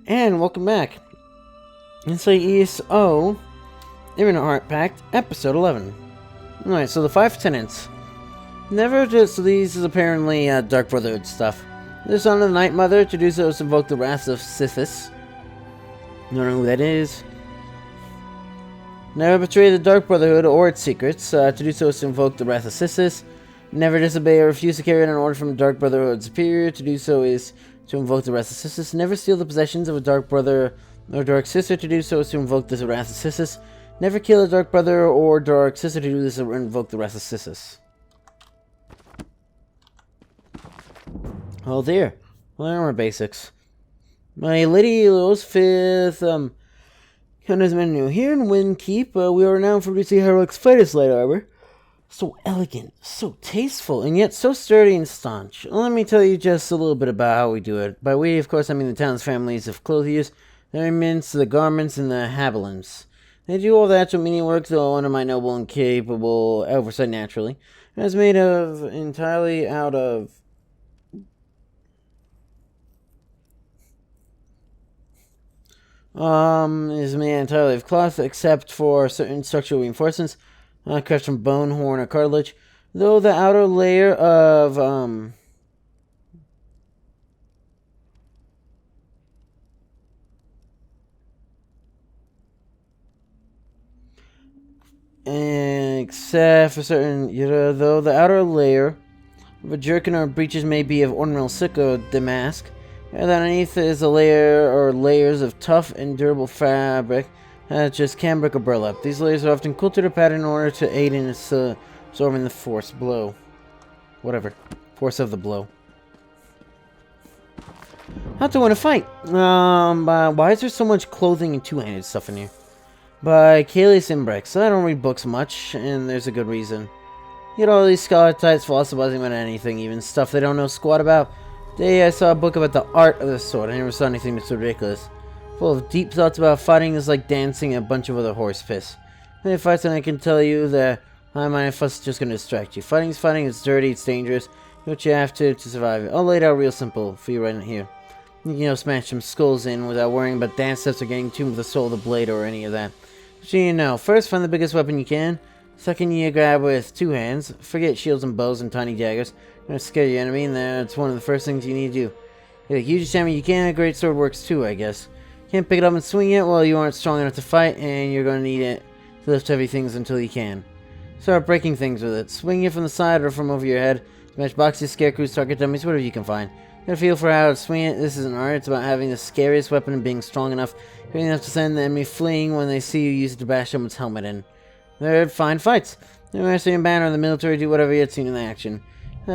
And welcome back. It's the ESO, Ebonheart Pact, Episode 11. Alright, so the 5 tenants. So these is apparently Dark Brotherhood stuff. The son of the Night Mother, to do so is to invoke the wrath of Sithis. Don't know who that is. Never betray the Dark Brotherhood or its secrets. To do so is to invoke the wrath of Sithis. Never disobey or refuse to carry out an order from a Dark Brotherhood superior. To do so is to invoke the wrath of Sithis. Never steal the possessions of a Dark Brother or Dark Sister. To do so is to invoke the wrath of Sithis. Never kill a Dark Brother or Dark Sister. To do this is to invoke the wrath of Sithis. Oh dear. Well, there are basics. My Lady Elo's 5th, Countess menu. Here in Windkeep, we are renowned for producing Heroic's finest light armor. So elegant, so tasteful, and yet so sturdy and staunch. Let me tell you just a little bit about how we do it. By we, of course, I mean the town's families of clothiers, the remnants, the garments, and the habiliments. They do all the actual menial work, though under my noble and capable oversight naturally. And it's made entirely out of is made entirely of cloth, except for certain structural reinforcements, crafted from bone, horn, or cartilage. Though the outer layer of except for certain, though the outer layer of a jerkin or breeches may be of ornamental silk or damask, and underneath is a layer or layers of tough and durable fabric, such as cambric or burlap. These layers are often quilted or patterned in order to aid in absorbing the force blow. Whatever. Force of the blow. How to win a fight? Why is there so much clothing and two-handed stuff in here? By Kalius Imbrex. I don't read books much, and there's a good reason. You get all these scholar types philosophizing about anything, even stuff they don't know squat about. Today I saw a book about the art of the sword. I never saw anything that's so ridiculous. Full of deep thoughts about fighting is like dancing and a bunch of other horse piss. When you fight something, I can tell you that my fuss is just going to distract you. Fighting's fighting, it's dirty, it's dangerous. You know what you have to survive it. I'll lay it out real simple for you right here. You can, smash some skulls in without worrying about dance steps or getting tuned with the soul of the blade or any of that. So you know, first find the biggest weapon you can. Second, you grab with 2 hands. Forget shields and bows and tiny daggers. You're going to scare your enemy, and that's one of the first things you need to do. Get a huge hammer you can, a great sword works too, I guess. Can't pick it up and swing it, well, you aren't strong enough to fight, and you're going to need it to lift heavy things until you can. Start breaking things with it. Swing it from the side or from over your head. Smash boxes, scarecrows, target dummies, whatever you can find. Get a feel for how to swing it. This is an art. It's about having the scariest weapon and being strong enough to send the enemy fleeing when they see you use it to bash someone's helmet in. They're fine fights. The Mercenary Band or the military do whatever you get seen in action.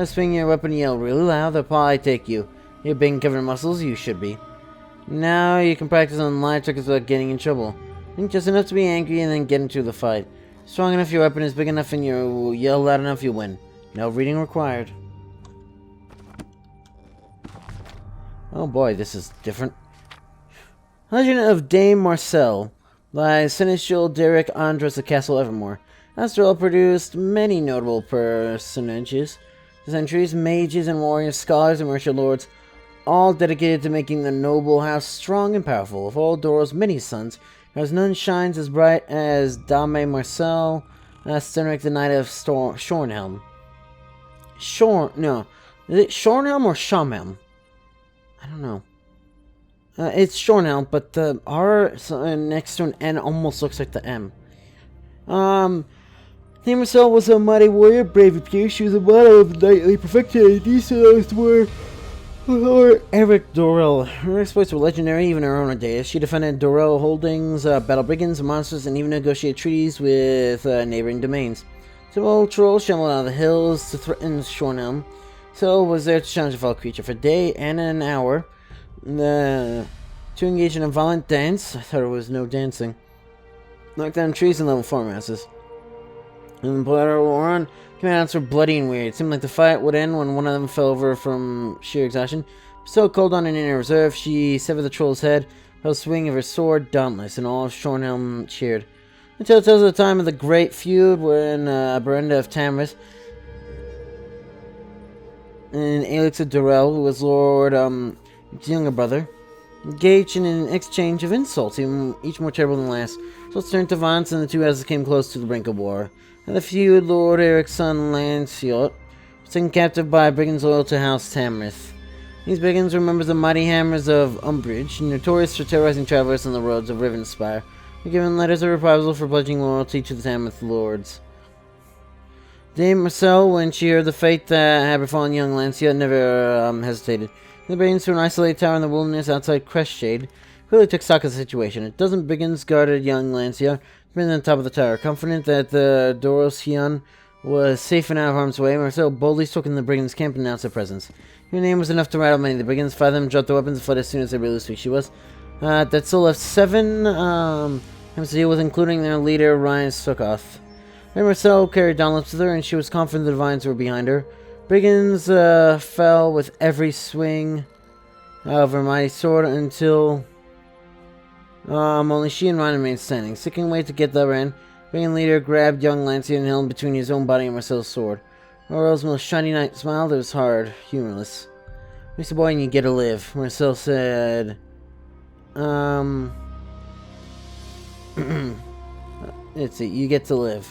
Swing your weapon and yell really loud, they'll probably take you. You're big and covered in muscles, you should be. Now you can practice on live tricks without getting in trouble. Think just enough to be angry and then get into the fight. Strong enough your weapon is big enough and you yell loud enough you win. No reading required. Oh boy, this is different. Legend of Dame Marcel by Seneschal Derek Andros of Castle Evermore. Astral produced many notable personages, centuries, mages and warriors, scholars and martial lords, all dedicated to making the noble house strong and powerful. Of all Doro's many sons, as none shines as bright as Dame Marcel, Stenric the Knight of Shornhelm. No. Is it Shornhelm or Shamhelm? I don't know. It's Shornhelm, but the R next to an N almost looks like the M. Dame Marcel was a mighty warrior, brave and fierce. She was a model of knightly perfection. These were Lord Eric Dorell. Her exploits were legendary, even in her own days. She defended Dorell holdings, battle brigands, monsters, and even negotiated treaties with neighboring domains. Some old trolls shambled out of the hills to threaten Shornhelm. So was there to challenge a fellow creature for a day and an hour. To engage in a violent dance. I thought there was no dancing. Knock down trees and level farmhouses. And the blood war on. Commandants were bloody and weird. It seemed like the fight would end when one of them fell over from sheer exhaustion. So called on an inner reserve, she severed the troll's head, held the swing of her sword, dauntless, and all of Shornhelm cheered. Until it tells of the time of the great feud when Berenda of Tamris and Alex of Durrell, who was Lord younger brother, engaged in an exchange of insults, each more terrible than the last. So it turned to violence, and the two houses came close to the brink of war. And the feud, Lord Eric's son Lancelot was taken captive by brigands loyal to House Tamrith. These brigands were members of the mighty Hammers of Umbridge, notorious for terrorizing travelers on the roads of Rivenspire. They were given letters of reprisal for pledging loyalty to the Tamrith lords. Dame Marcel, when she heard the fate that had befallen young Lancelot, never hesitated. The brigands to an isolated tower in the wilderness outside Crestshade really took stock of the situation. A dozen brigands guarded young Lancelot, on the top of the tower. Confident that the Dorosian was safe and out of harm's way, Marcel boldly struck in the brigands' camp and announced her presence. Her name was enough to rattle many of the brigands. 5 of them dropped their weapons and fled as soon as they realized who she was. That still left 7 to deal with, including their leader, Ryan Suckoth. Marcel carried Donald with her, and she was confident the Divines were behind her. Brigands fell with every swing of her mighty sword until only she and Ryan remained standing. Sickening way to get the end, Brigand leader grabbed young Lancelot and held him between his own body and Marcel's sword. Marcel's most shiny knight smiled. It was hard, humorless. Mr. Boy, and you get to live. Marcel said, let's see, you get to live.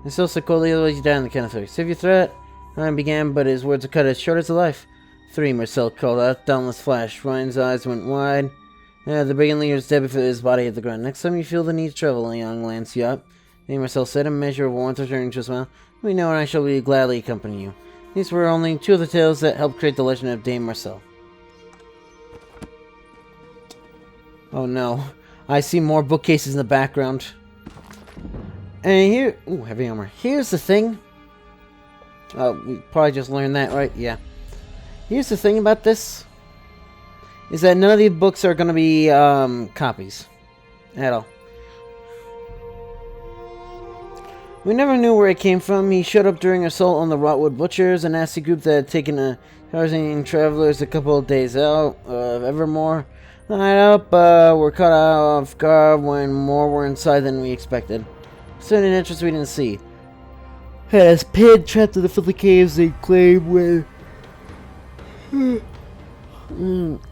Marcel said coldly, otherwise you die on the count of 3. Save your threat. Ryan began, but his words were cut as short as a life. 3, Marcel called out. Dauntless flash. Ryan's eyes went wide. The brigand leader is dead before his body hit the ground. Next time you feel the need to travel, young Lancelot, Marcel said, a measure of warmth returning to a smile. We know, and I shall gladly accompany you. These were only 2 of the tales that helped create the legend of Dame Marcel. Oh no. I see more bookcases in the background. And here... Ooh, heavy armor. Here's the thing. We probably just learned that, right? Yeah. Here's the thing about this. Is that none of these books are going to be copies. At all. We never knew where it came from. He showed up during assault on the Rotwood Butchers, a nasty group that had taken a Tarzan travelers a couple of days out of Evermore. The hideout were caught off guard when more were inside than we expected. Certain entrance we didn't see. Had us pinned trapped in the filthy caves they claimed were...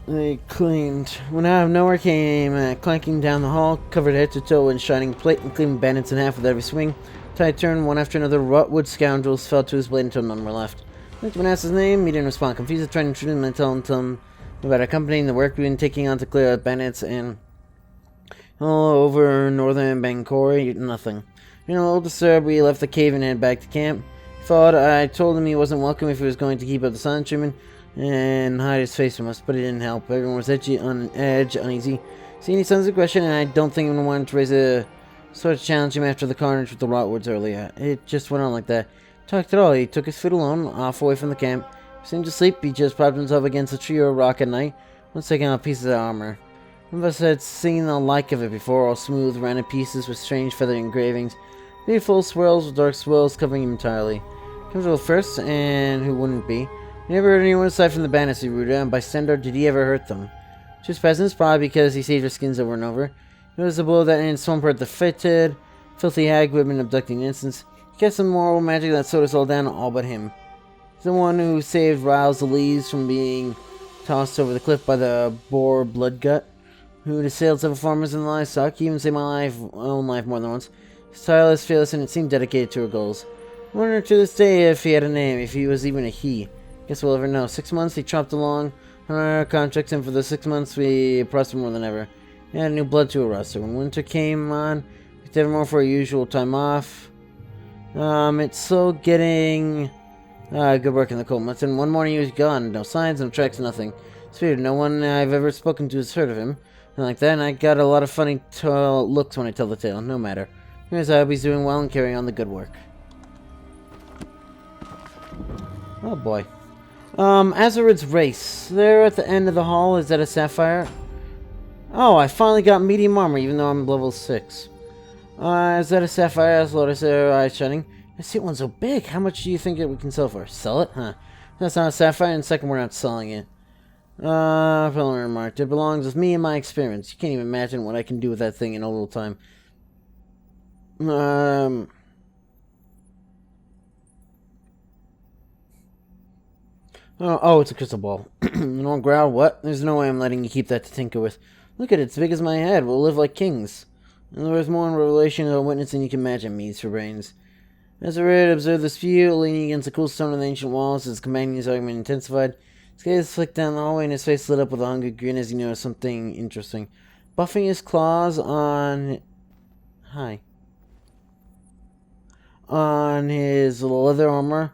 They claimed. When out of nowhere came clanking down the hall, covered head to toe in shining plate and cleaving bandits in half with every swing. Tide turned, one after another, Rotwood scoundrels fell to his blade until none were left. When asked his name, he didn't respond. Confused, trying to intrude him and tell him about accompanying the work we've been taking on to clear out bandits and all over northern Bangkor. Nothing. A little disturbed, we left the cave and headed back to camp. Thought I told him he wasn't welcome if he was going to keep up the silent treatment and hide his face from us, but it didn't help. Everyone was edgy, on edge, uneasy. See any signs of aggression, and I don't think anyone wanted to raise a sort of challenge him after the carnage with the Rotwoods earlier. It just went on like that. Talked at all. He took his food alone, off away from the camp. He seemed to sleep. He just propped himself against a tree or a rock at night, once taking out pieces of armor. None of us had seen the like of it before, all smooth, rounded pieces with strange feather engravings. Beautiful swirls with dark swirls covering him entirely. Comfortable first, and who wouldn't be? We never heard anyone aside from the bandits he rooted, and by standard did he ever hurt them. Just peasants, probably because he saved their skins over and over. It was a blow that ended Swampert the fitted, filthy hag who had been abducting innocents. He cast some moral magic that slowed us all down, all but him. He's the one who saved Riles the Lees from being tossed over the cliff by the boar Bloodgut, who had assailed several farmers and livestock. He even saved my own life more than once. He's tireless, fearless, and it seemed dedicated to her goals. I wonder to this day if he had a name, if he was even a he. Guess we'll never know. 6 months he chopped along on our contracts, and for the 6 months we prospered more than ever. We had new blood to a roster. When winter came on, we did more for our usual time off. It's so getting good work in the cold months, and one morning he was gone. No signs, no tracks, nothing. Spirit, no one I've ever spoken to has heard of him. And like that, and I got a lot of funny looks when I tell the tale. No matter. Here's I hope he's doing well and carrying on the good work. Oh boy. Azerod's race. There at the end of the hall, is that a sapphire? Oh, I finally got medium armor, even though I'm level 6. Is that a sapphire? Asked Lotus, her eyes shining. I see one so big. How much do you think we can sell for? Sell it? Huh. That's not a sapphire, and second, we're not selling it. Fellow remarked, it belongs with me and my experience. You can't even imagine what I can do with that thing in a little time. Oh, it's a crystal ball. You don't growl, what? There's no way I'm letting you keep that to tinker with. Look at it, it's big as my head. We'll live like kings. And there is more in revelation of a witness than you can imagine, means for brains. As the Red observed this view, leaning against the cool stone of the ancient walls, his companion's argument intensified. His gaze flicked down the hallway, and his face lit up with a hungry grin as he noticed something interesting. Buffing his claws on... on his leather armor.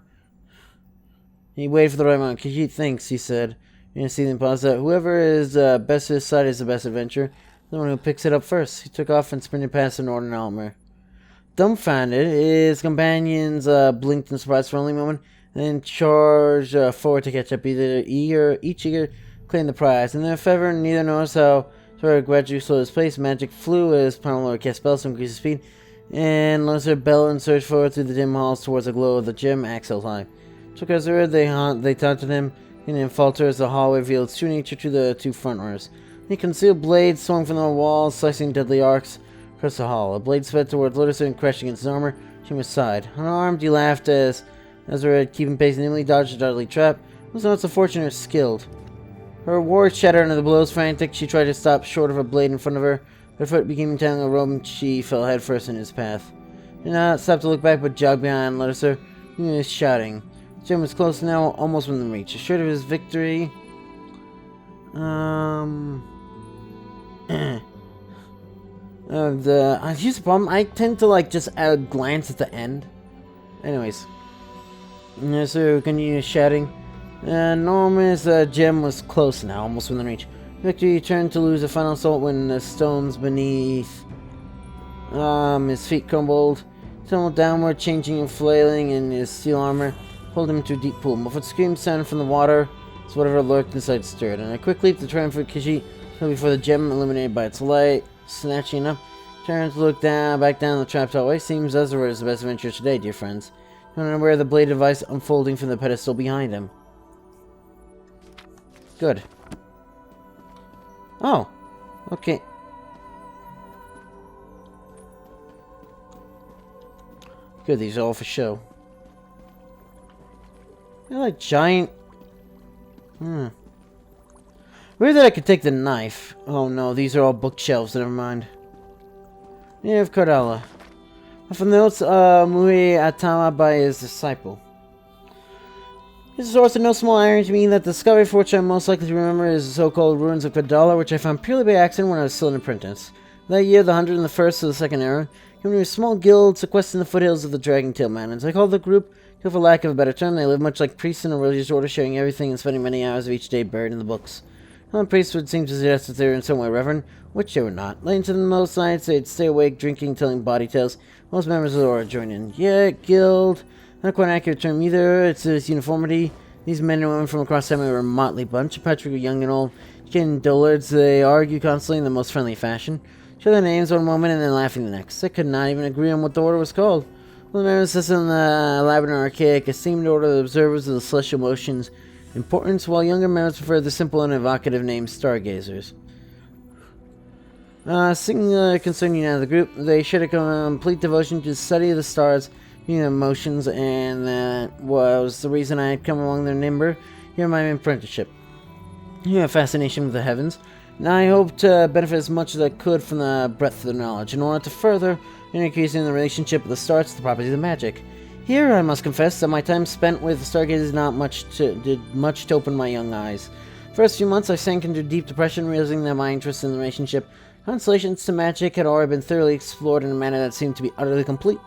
He waited for the right moment. Khajiit thinks, he said. You're going to see them pause that whoever is best to his side is the best adventurer. The one who picks it up first. He took off and sprinted past the northern element. Dumbfounded, his companions blinked in surprise for only a moment, and then charged forward to catch up, each eager to claim the prize. And then, if ever, neither noticed how Thor gradually slowed his pace. Magic flew as Panelor cast spells to increase his speed, and Lannister bellowed and surged forward through the dim halls towards the glow of the gym, axe held high. Took as they read, they taunted him, and then faltered as the hallway revealed its true nature to the two front runners. The concealed blade swung from the walls, slicing deadly arcs across the hall. A blade sped towards Lannister and crashed against his armor. She was side. Unarmed, he laughed as Red, keeping pace, nimbly dodged a deadly trap. It was not so fortunate or skilled. Her warrior shattered under the blows. Frantic, she tried to stop short of a blade in front of her. Her foot became entangled in a rope, and she fell headfirst in his path. She did not stop to look back, but jogged behind Lannister. He was shouting. Jim was close now, almost within reach. Assured of his victory, here's the problem. I tend to just glance at the end. Anyways, so continue shouting. Norman's gem was close now, almost within reach. Victory turned to lose a final assault when the stones beneath his feet crumbled, tumbled downward, changing and flailing in his steel armor. Pulled him into a deep pool. Muffled screams sounded from the water as whatever lurked inside stirred. And a quick leap, the triumphant Khajiit fell before the gem, illuminated by its light. Snatching up, turned to look back down the trapped hallway. Seems Zyphreium is the best adventure today, dear friends. Unaware of the blade device unfolding from the pedestal behind him. Good. Oh. Okay. Good, these are all for show. They're like giant... Weird that I could take the knife. Oh no, these are all bookshelves, never mind. Yeah, of Cordala. From the notes, Muhi Atama by his disciple. This is also no small irony to me that the discovery for which I'm most likely to remember is the so-called ruins of Cordala, which I found purely by accident when I was still an apprentice. That year, the 101st of the Second Era, came to a small guild sequestered in the foothills of the Dragon-Tail Mountains. I call the group, for lack of a better term, they live much like priests in a religious order, sharing everything and spending many hours of each day buried in the books. The priests would seem to suggest that they were in some way reverent, which they were not. Late into the most nights, they'd stay awake, drinking, telling body tales. Most members of the order joined in. Yeah, guild, not quite an accurate term either. It's its uniformity. These men and women from across the family were a motley bunch, a patchwork of young and old, kin dullards. They argue constantly in the most friendly fashion, share their names one moment and then laughing the next. They could not even agree on what the order was called. One of the members insisted on the elaborate and archaic, esteemed order of the observers of the celestial motions' importance, while younger members preferred the simple and evocative name Stargazers. Singular concerning the group, they shared a complete devotion to the study of the stars, their emotions, and that was the reason I had come along their nimber here in my apprenticeship. A fascination with the heavens, and I hoped to benefit as much as I could from the breadth of their knowledge, in order to further increasing the relationship of the stars to the properties of magic. Here, I must confess that my time spent with the Stargazers did much to open my young eyes. First few months, I sank into deep depression, realizing that my interest in the relationship, translations to magic, had already been thoroughly explored in a manner that seemed to be utterly complete.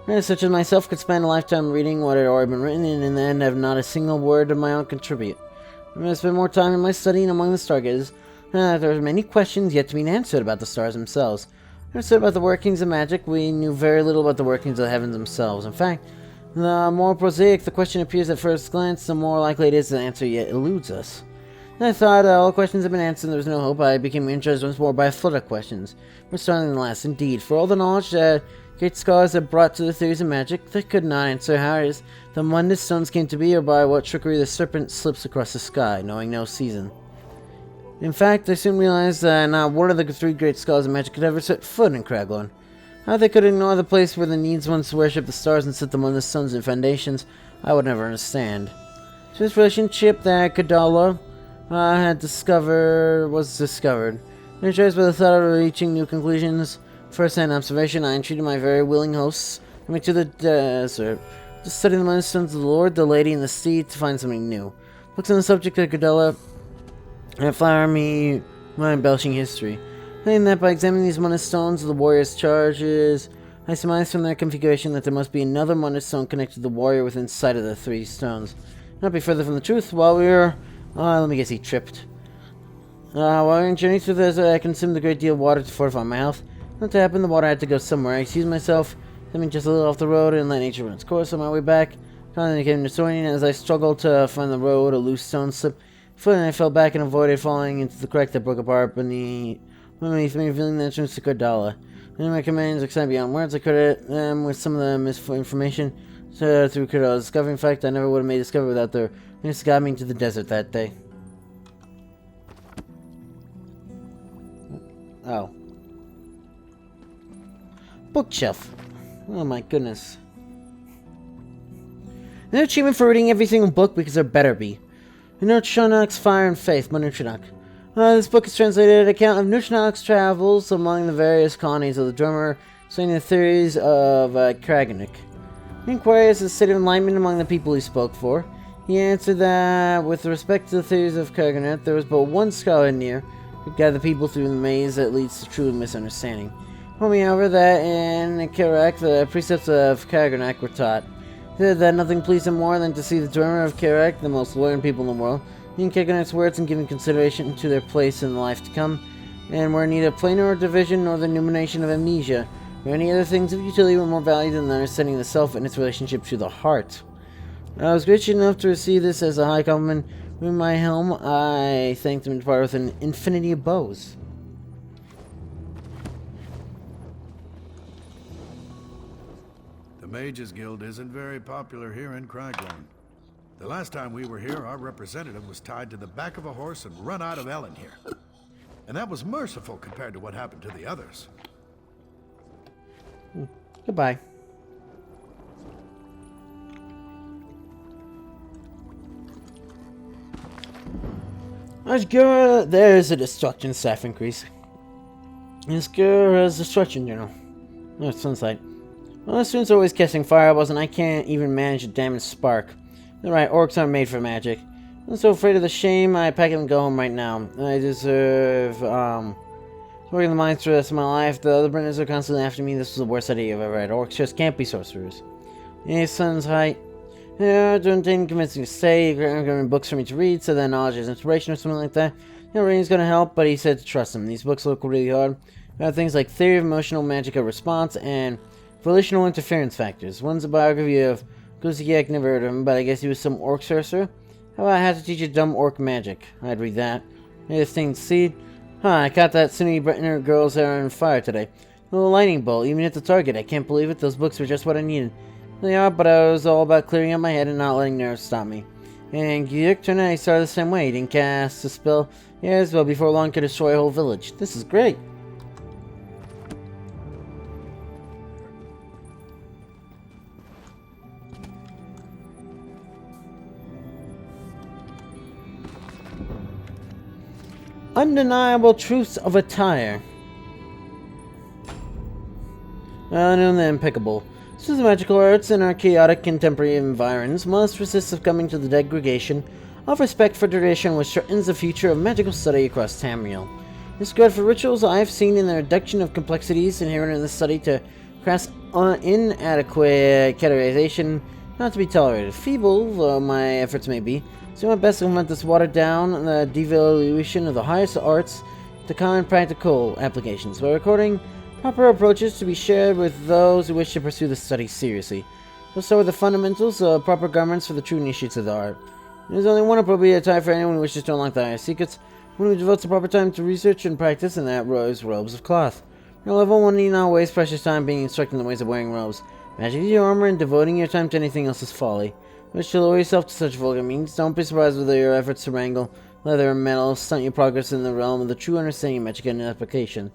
Writers such as myself could spend a lifetime reading what had already been written, and in the end have not a single word of my own contribute. I'm going to spend more time in my studying among the Stargazers. There were many questions yet to be answered about the stars themselves. I understood about the workings of magic. We knew very little about the workings of the heavens themselves. In fact, the more prosaic the question appears at first glance, the more likely it is the answer yet eludes us. And I thought all questions had been answered and there was no hope. I became interested once more by a flood of questions, more startling than the last. Indeed, for all the knowledge that great scholars had brought to the theories of magic, they could not answer how it is the Mundus stones came to be, or by what trickery the serpent slips across the sky, knowing no season. In fact, I soon realized that not one of the three great scholars of magic could ever set foot in Craglorn. How they could ignore the place where the needs once worshipped the stars and set them on the stones and foundations, I would never understand. So this relationship that Kadala was discovered. Energized by the thought of reaching new conclusions, first-hand observation, I entreated my very willing hosts to me to the desert, to study the milestones of the Lord, the Lady, and the Steed, to find something new. Books on the subject of Kadala flower me my embellishing history. Claiming that by examining these Mana stones of the warrior's charges, I surmise from their configuration that there must be another Mana stone connected to the warrior within sight of the 3 stones. Not be further from the truth. While we were... let me guess, he tripped. While we were on journey through the desert, I consumed a great deal of water to fortify my health. Not to happen, the water had to go somewhere. I excused myself, stepping just a little off the road, and let nature run its course. On my way back, finally came disoriented. As I struggled to find the road, a loose stone slipped foot, and I fell back and avoided falling into the crack that broke apart beneath me, revealing the entrance to Kardala. Many of my companions were excited beyond words. I credit them with some of the misinformation through Kardala's discovery. In fact, I never would have made discovery without their guiding me into the desert that day. Oh. Bookshelf. Oh my goodness. No achievement for reading every single book because there better be. Nuchanok's Fire and Faith by Nuchanok. This book is translated an account of Nuchanok's travels among the various colonies of the drummer, studying the theories of Kragenik. He inquires the state of enlightenment among the people he spoke for. He answered that, with respect to the theories of Kragenik, there was but one scholar near who could guide the people through the maze that leads to true misunderstanding. Told me, however, that in Kerak, the precepts of Kragenik were taught. He said that nothing pleased him more than to see the drummer of Kerak, the most learned people in the world, in Kragenik's words and giving consideration to their place in the life to come, and were neither planar or division nor the illumination of amnesia, or any other things of utility were more valued than the understanding of the self and its relationship to the heart. I was gracious enough to receive this as a high compliment. With my helm, I thanked him and departed with an infinity of bows. The Mages Guild isn't very popular here in Cragline. The last time we were here, our representative was tied to the back of a horse and run out of Ellen here. And that was merciful compared to what happened to the others. Goodbye. There's a destruction staff increase. Asgura's destruction journal. Oh, it's sunlight. Well, the students are always casting fireballs, and I can't even manage a damaged spark. They're right, orcs aren't made for magic. I'm so afraid of the shame, I pack it and go home right now. I deserve, working the mines for the rest of my life. The other Brenners are constantly after me. This was the worst idea I've ever had. Orcs just can't be sorcerers. Hey, sun's height. Yeah, don't think convincing to stay. You're giving books for me to read, so that knowledge is inspiration or something like that. You know, reading's gonna help, but he said to trust him. These books look really hard. Things like Theory of Emotional Magical Response and Volitional Interference Factors. One's a biography of Guziak, never heard of him, but I guess he was some orc sorcerer. How about I have to teach you dumb orc magic? I'd read that. Maybe this thing seed. I caught that Sunny Brenner girl's hair on fire today. A little lightning bolt, even at the target. I can't believe it. Those books were just what I needed. They are, but I was all about clearing up my head and not letting nerves stop me. And Gyuk turned out he started the same way. He didn't cast a spell years, but before long could destroy a whole village. This is great. Undeniable truths of attire. Unknown and impeccable. Since the magical arts in our chaotic contemporary environs must resist succumbing to the degradation of respect for tradition which threatens the future of magical study across Tamriel. This regard for rituals I have seen in the reduction of complexities inherent in the study to crass inadequate categorization not to be tolerated. Feeble though my efforts may be, so my best to implement this watered down the devaluation of the highest arts to common practical applications by recording proper approaches to be shared with those who wish to pursue the study seriously. We'll start with the fundamentals of proper garments for the true initiates of the art. There's only one appropriate attire for anyone who wishes to unlock the higher secrets, one who devotes the proper time to research and practice, and that is robes of cloth. At level 1 need not waste precious time being instructed in the ways of wearing robes. Matching your armor and devoting your time to anything else is folly. Wish to lower yourself to such vulgar means, don't be surprised whether your efforts to wrangle leather and metal stunt your progress in the realm of the true understanding of magic and application.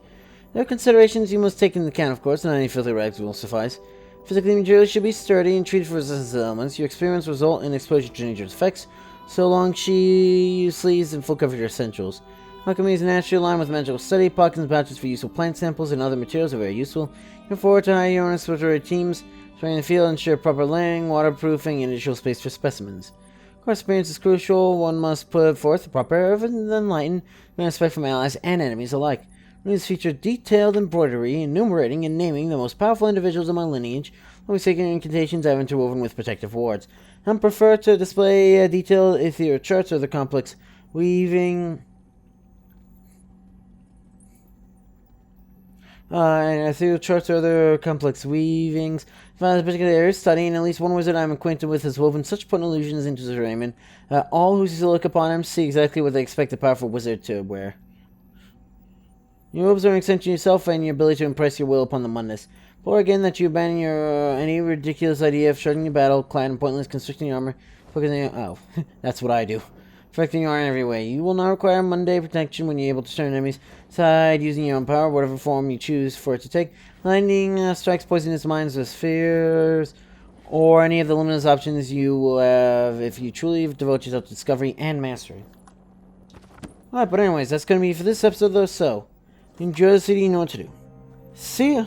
There are considerations you must take into account, of course, and any filthy rags will suffice. Physically, materials should be sturdy and treated for resistance to elements. Your experiments result in exposure to dangerous effects. So long she use sleeves and full coverage essentials. Alchemy is naturally aligned with magical study. Pockets and pouches for useful plant samples and other materials are very useful. You can afford to hire your own exploration teams, spraying the field, ensure proper laying, waterproofing, and additional space for specimens. Of course, experience is crucial. One must put forth the proper effort and enlighten and respect from allies and enemies alike. Runes feature detailed embroidery, enumerating and naming the most powerful individuals in my lineage, always taking incantations I have interwoven with protective wards. I prefer to display detailed ethereal charts or the complex weaving and ethereal charts or other complex weavings. If I was particular area studying, at least one wizard I'm acquainted with has woven such potent illusions into Zyphreium that all who look upon him see exactly what they expect a powerful wizard to wear. Your robes are an extension of yourself and your ability to impress your will upon the mundus. Implore again that you abandon your any ridiculous idea of shortening your battle, clad in pointless constricting armor, focusing on oh, that's what I do. Perfecting your armor in every way. You will not require Monday protection when you're able to turn enemies aside using your own power, whatever form you choose for it to take. Lightning strikes poisonous mines with spheres, or any of the limitless options you will have if you truly devote yourself to discovery and mastery. Alright, but anyways, that's going to be for this episode though, so enjoy the city, you know what to do. See ya!